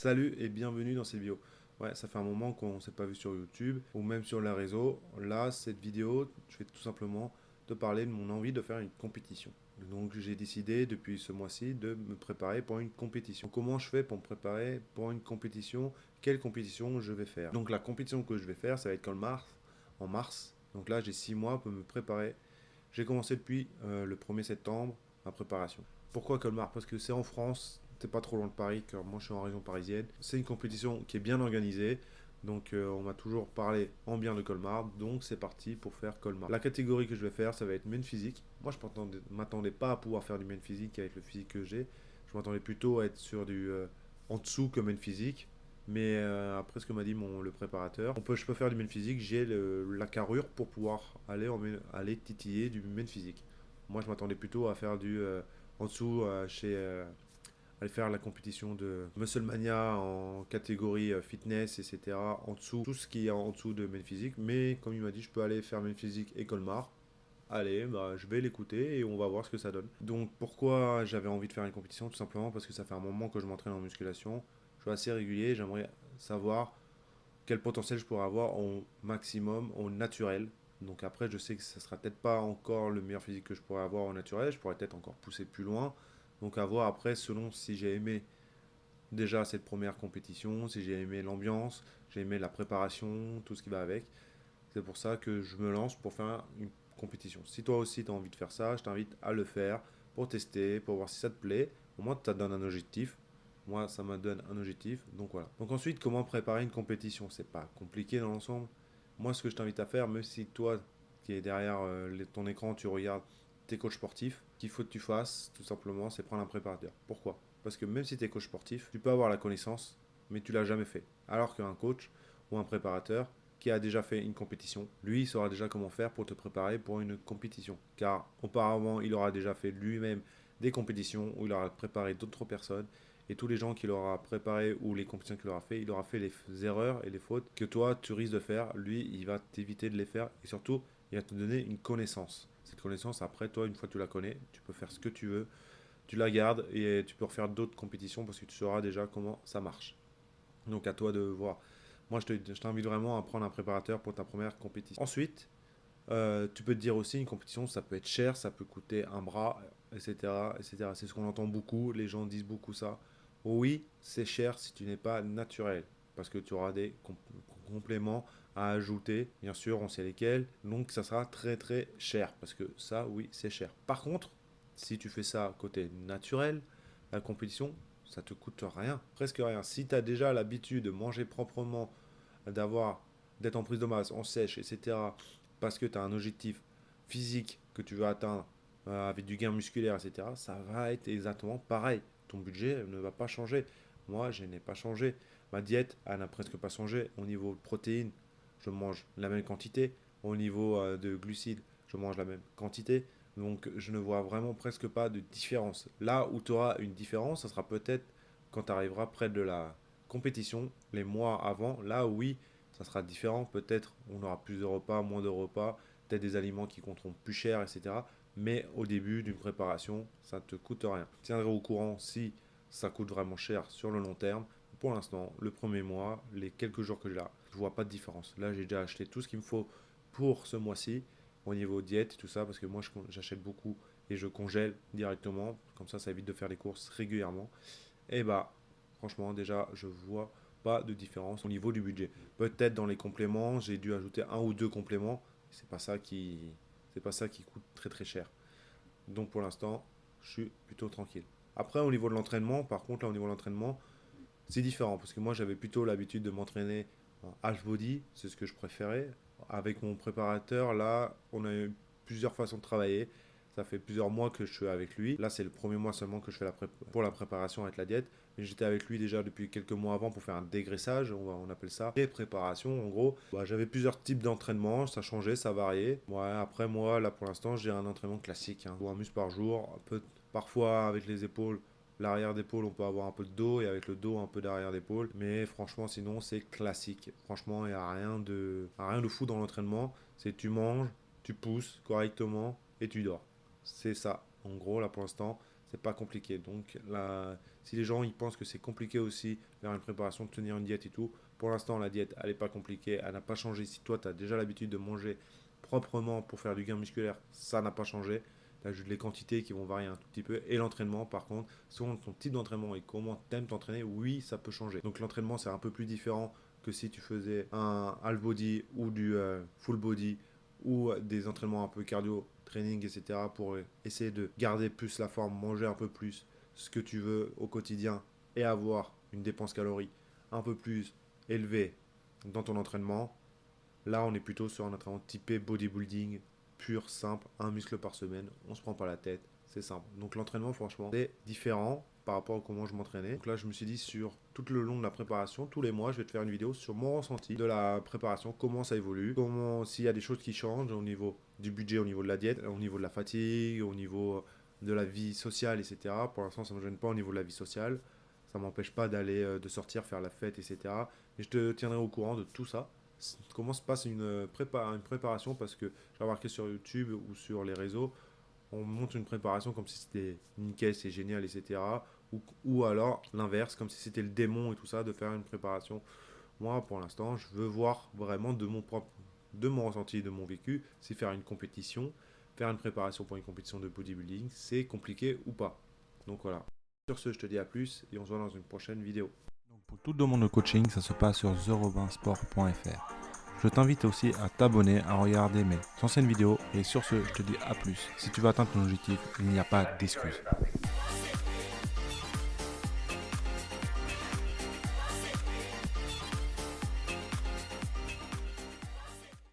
Salut et bienvenue dans cette vidéo. Ouais, ça fait un moment qu'on ne s'est pas vu sur YouTube ou même sur les réseaux. Là, cette vidéo, je vais tout simplement te parler de mon envie de faire une compétition. Donc j'ai décidé depuis ce mois-ci de me préparer pour une compétition. Comment je fais pour me préparer pour une compétition? Quelle compétition je vais faire? Donc la compétition que je vais faire, ça va être en mars. Donc là, j'ai 6 mois pour me préparer. J'ai commencé depuis le 1er septembre ma préparation. Pourquoi Colmar? Parce que c'est en France, c'est pas trop loin de Paris, car moi je suis en région parisienne. C'est une compétition qui est bien organisée, donc on m'a toujours parlé en bien de Colmar, donc c'est parti pour faire Colmar. La catégorie que je vais faire, ça va être main physique. Moi je m'attendais pas à pouvoir faire du main physique avec le physique que j'ai. Je m'attendais plutôt à être sur du en dessous que main physique. Mais après ce que m'a dit le préparateur, je peux faire du main physique, j'ai la carrure pour pouvoir aller titiller du main physique. Moi je m'attendais plutôt à faire du en dessous aller faire la compétition de Musclemania en catégorie fitness, etc. En dessous, tout ce qui est en dessous de main physique. Mais comme il m'a dit, je peux aller faire main physique et Colmar. Allez, bah, je vais l'écouter et on va voir ce que ça donne. Donc pourquoi j'avais envie de faire une compétition? Tout simplement parce que ça fait un moment que je m'entraîne en musculation. Je suis assez régulier, j'aimerais savoir quel potentiel je pourrais avoir au maximum, au naturel. Donc après, je sais que ça sera peut-être pas encore le meilleur physique que je pourrais avoir au naturel. Je pourrais peut-être encore pousser plus loin. Donc à voir après, selon si j'ai aimé déjà cette première compétition, si j'ai aimé l'ambiance, j'ai aimé la préparation, tout ce qui va avec. C'est pour ça que je me lance pour faire une compétition. Si toi aussi tu as envie de faire ça, je t'invite à le faire pour tester, pour voir si ça te plaît. Au moins, tu te donnes un objectif. Moi, ça me donne un objectif. Donc voilà. Donc ensuite, comment préparer une compétition? C'est pas compliqué dans l'ensemble. Moi, ce que je t'invite à faire, même si toi qui est derrière ton écran, tu regardes tes coachs sportifs, qu'il faut que tu fasses, tout simplement, c'est prendre un préparateur. Pourquoi? Parce que même si tu es coach sportif, tu peux avoir la connaissance, mais tu l'as jamais fait. Alors qu'un coach ou un préparateur qui a déjà fait une compétition, lui, il saura déjà comment faire pour te préparer pour une compétition. Car auparavant, il aura déjà fait lui-même des compétitions où il aura préparé d'autres personnes et tous les gens qu'il aura préparé ou les compétitions qu'il aura fait, il aura fait les erreurs et les fautes que toi tu risques de faire. Lui, il va t'éviter de les faire et surtout, il va te donner une connaissance. Cette connaissance, après, toi, une fois que tu la connais, tu peux faire ce que tu veux, tu la gardes et tu peux refaire d'autres compétitions parce que tu sauras déjà comment ça marche. Donc à toi de voir. Moi, je t'invite vraiment à prendre un préparateur pour ta première compétition. Ensuite, tu peux te dire aussi, une compétition, ça peut être cher, ça peut coûter un bras, etc. etc. C'est ce qu'on entend beaucoup, les gens disent beaucoup ça. Oui, c'est cher si tu n'es pas naturel, parce que tu auras des compléments à ajouter, bien sûr, on sait lesquels, donc ça sera très très cher, parce que ça, oui, c'est cher. Par contre, si tu fais ça côté naturel, la compétition, ça te coûte rien, presque rien. Si tu as déjà l'habitude de manger proprement, d'avoir d'être en prise de masse, en sèche, etc., parce que tu as un objectif physique que tu veux atteindre avec du gain musculaire, etc., ça va être exactement pareil. Ton budget ne va pas changer. Moi, je n'ai pas changé. Ma diète, elle n'a presque pas changé. Au niveau de protéines, je mange la même quantité. Au niveau de glucides, je mange la même quantité. Donc, je ne vois vraiment presque pas de différence. Là où tu auras une différence, ça sera peut-être quand tu arriveras près de la compétition, les mois avant. Là, oui, ça sera différent. Peut-être on aura plus de repas, moins de repas, peut-être des aliments qui coûteront plus cher, etc. Mais au début d'une préparation, ça ne te coûte rien. Je tiendrai au courant si ça coûte vraiment cher sur le long terme. Pour l'instant, le premier mois, les quelques jours que j'ai là, je ne vois pas de différence. Là, j'ai déjà acheté tout ce qu'il me faut pour ce mois-ci au niveau diète et tout ça parce que moi j'achète beaucoup et je congèle directement. Comme ça évite de faire les courses régulièrement. Et bah, franchement, déjà, je vois pas de différence au niveau du budget. Peut-être dans les compléments, j'ai dû ajouter un ou deux compléments. C'est pas ça qui coûte très très cher. Donc pour l'instant, je suis plutôt tranquille. Après, au niveau de l'entraînement, par contre, là, au niveau de l'entraînement, c'est différent parce que moi, j'avais plutôt l'habitude de m'entraîner en half body, c'est ce que je préférais. Avec mon préparateur, là, on a eu plusieurs façons de travailler. Ça fait plusieurs mois que je suis avec lui. Là, c'est le premier mois seulement que je fais pour la préparation avec la diète. Mais j'étais avec lui déjà depuis quelques mois avant pour faire un dégraissage, on appelle ça. Et préparation, en gros. Bah, j'avais plusieurs types d'entraînement, ça changeait, ça variait. Ouais, après, moi, là, pour l'instant, j'ai un entraînement classique. Ou un muscle par jour. Parfois, avec les épaules, l'arrière d'épaule, on peut avoir un peu de dos et avec le dos, un peu d'arrière d'épaule. Mais franchement, sinon, c'est classique. Franchement, il n'y a rien de fou dans l'entraînement. C'est tu manges, tu pousses correctement et tu dors. C'est ça. En gros, là pour l'instant, c'est pas compliqué. Donc là, si les gens ils pensent que c'est compliqué aussi faire une préparation, de tenir une diète et tout, pour l'instant la diète elle n'est pas compliquée, elle n'a pas changé. Si toi tu as déjà l'habitude de manger proprement pour faire du gain musculaire, ça n'a pas changé. Tu as juste les quantités qui vont varier un tout petit peu. Et l'entraînement, par contre, selon ton type d'entraînement et comment tu aimes t'entraîner, oui, ça peut changer. Donc l'entraînement, c'est un peu plus différent que si tu faisais un half body ou du full body ou des entraînements un peu cardio, training, etc. pour essayer de garder plus la forme, manger un peu plus ce que tu veux au quotidien et avoir une dépense calories un peu plus élevée dans ton entraînement. Là, on est plutôt sur un entraînement typé bodybuilding, pur, simple, un muscle par semaine, on se prend pas la tête, c'est simple. Donc l'entraînement, franchement, c'est différent par rapport à comment je m'entraînais. Donc là, je me suis dit, sur tout le long de la préparation, tous les mois, je vais te faire une vidéo sur mon ressenti de la préparation, comment ça évolue, comment, s'il y a des choses qui changent au niveau du budget, au niveau de la diète, au niveau de la fatigue, au niveau de la vie sociale, etc. Pour l'instant, ça ne me gêne pas au niveau de la vie sociale. Ça ne m'empêche pas d'aller, de sortir, faire la fête, etc. Mais je te tiendrai au courant de tout ça. Comment se passe une préparation, parce que j'ai remarqué sur YouTube ou sur les réseaux, on monte une préparation comme si c'était nickel, c'est génial, etc. Ou alors l'inverse, comme si c'était le démon et tout ça, de faire une préparation. Moi, pour l'instant, je veux voir vraiment de mon ressenti, de mon vécu, si faire une compétition, faire une préparation pour une compétition de bodybuilding, c'est compliqué ou pas. Donc voilà. Sur ce, je te dis à plus et on se voit dans une prochaine vidéo. Donc pour toute demande de coaching, ça se passe sur therobinsport.fr. Je t'invite aussi à t'abonner, à regarder mes anciennes vidéos et sur ce, je te dis à plus. Si tu veux atteindre ton objectif, il n'y a pas d'excuse.